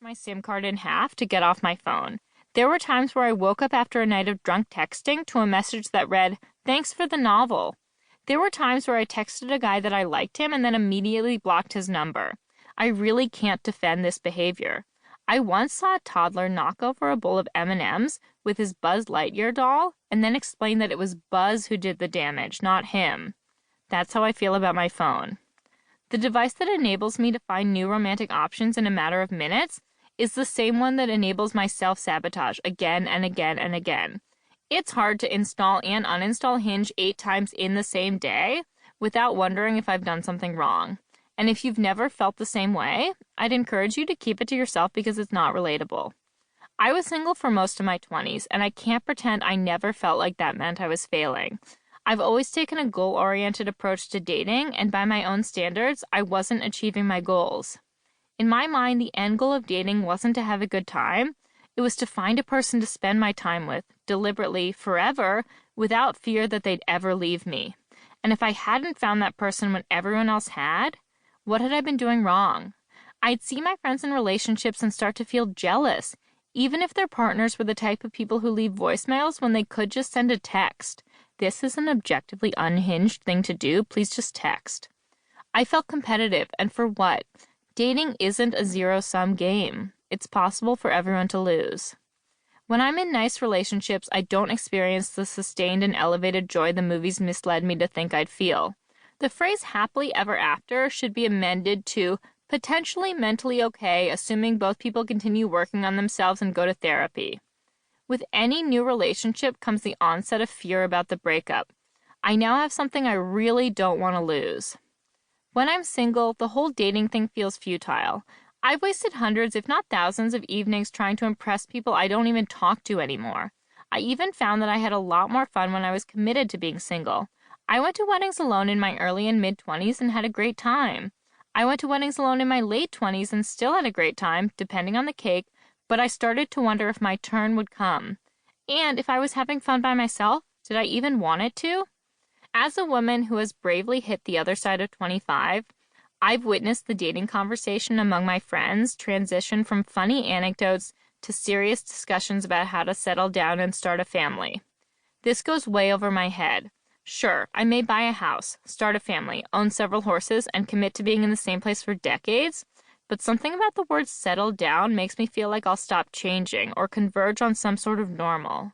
my SIM card in half to get off my phone. There were times where I woke up after a night of drunk texting to a message that read, "Thanks for the novel." There were times where I texted a guy that I liked him and then immediately blocked his number. I really can't defend this behavior. I once saw a toddler knock over a bowl of M&Ms with his Buzz Lightyear doll and then explain that it was Buzz who did the damage, not him. That's how I feel about my phone. The device that enables me to find new romantic options in a matter of minutes is the same one that enables my self-sabotage again and again and again. It's hard to install and uninstall Hinge 8 times in the same day without wondering if I've done something wrong. And if you've never felt the same way, I'd encourage you to keep it to yourself because it's not relatable. I was single for most of my 20s, and I can't pretend I never felt like that meant I was failing. I've always taken a goal-oriented approach to dating, and by my own standards, I wasn't achieving my goals. In my mind, the end goal of dating wasn't to have a good time. It was to find a person to spend my time with, deliberately, forever, without fear that they'd ever leave me. And if I hadn't found that person when everyone else had, what had I been doing wrong? I'd see my friends in relationships and start to feel jealous, even if their partners were the type of people who leave voicemails when they could just send a text. This is an objectively unhinged thing to do. Please just text. I felt competitive, and for what? Dating isn't a zero-sum game. It's possible for everyone to lose. When I'm in nice relationships, I don't experience the sustained and elevated joy the movies misled me to think I'd feel. The phrase happily ever after should be amended to potentially mentally okay, assuming both people continue working on themselves and go to therapy. With any new relationship comes the onset of fear about the breakup. I now have something I really don't want to lose. When I'm single, the whole dating thing feels futile. I've wasted hundreds, if not thousands, of evenings trying to impress people I don't even talk to anymore. I even found that I had a lot more fun when I was committed to being single. I went to weddings alone in my early and mid-20s and had a great time. I went to weddings alone in my late 20s and still had a great time, depending on the cake, but I started to wonder if my turn would come. And if I was having fun by myself, did I even want it to? As a woman who has bravely hit the other side of 25, I've witnessed the dating conversation among my friends transition from funny anecdotes to serious discussions about how to settle down and start a family. This goes way over my head. Sure, I may buy a house, start a family, own several horses, and commit to being in the same place for decades, but something about the word settle down makes me feel like I'll stop changing or converge on some sort of normal.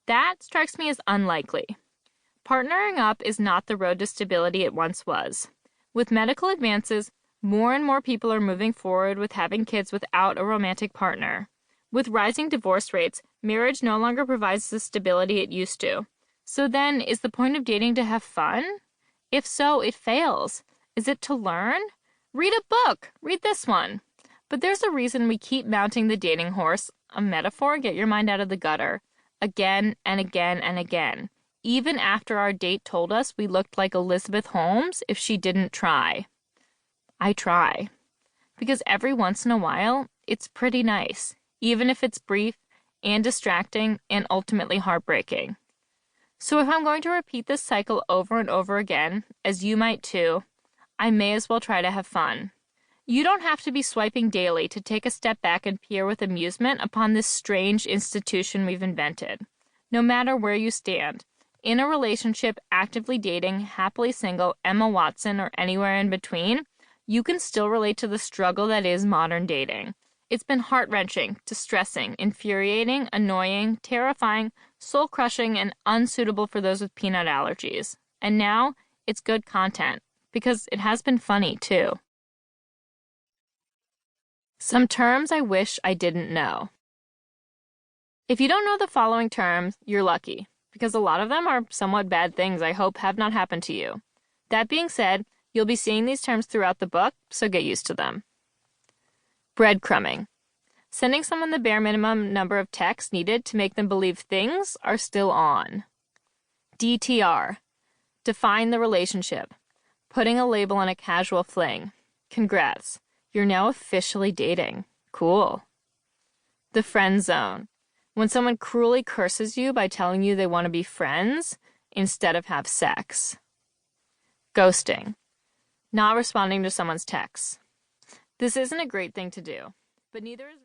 That strikes me as unlikely. Partnering up is not the road to stability it once was. With medical advances, more and more people are moving forward with having kids without a romantic partner. With rising divorce rates, marriage no longer provides the stability it used to. So then, is the point of dating to have fun? If so, it fails. Is it to learn? Read a book! Read this one. But there's a reason we keep mounting the dating horse, a metaphor, get your mind out of the gutter, again and again and again, even after our date told us we looked like Elizabeth Holmes if she didn't try. I try. Because every once in a while, it's pretty nice, even if it's brief and distracting and ultimately heartbreaking. So if I'm going to repeat this cycle over and over again, as you might too, I may as well try to have fun. You don't have to be swiping daily to take a step back and peer with amusement upon this strange institution we've invented. No matter where you stand, in a relationship, actively dating, happily single, Emma Watson, or anywhere in between, you can still relate to the struggle that is modern dating. It's been heart-wrenching, distressing, infuriating, annoying, terrifying, soul-crushing, and unsuitable for those with peanut allergies. And now, it's good content, because it has been funny, too. Some terms I wish I didn't know. If you don't know the following terms, you're lucky, because a lot of them are somewhat bad things I hope have not happened to you. That being said, you'll be seeing these terms throughout the book, so get used to them. Breadcrumbing. Sending someone the bare minimum number of texts needed to make them believe things are still on. DTR. Define the relationship. Putting a label on a casual fling. Congrats. You're now officially dating. Cool. The friend zone. When someone cruelly curses you by telling you they want to be friends instead of have sex. Ghosting. Not responding to someone's texts. This isn't a great thing to do, but neither is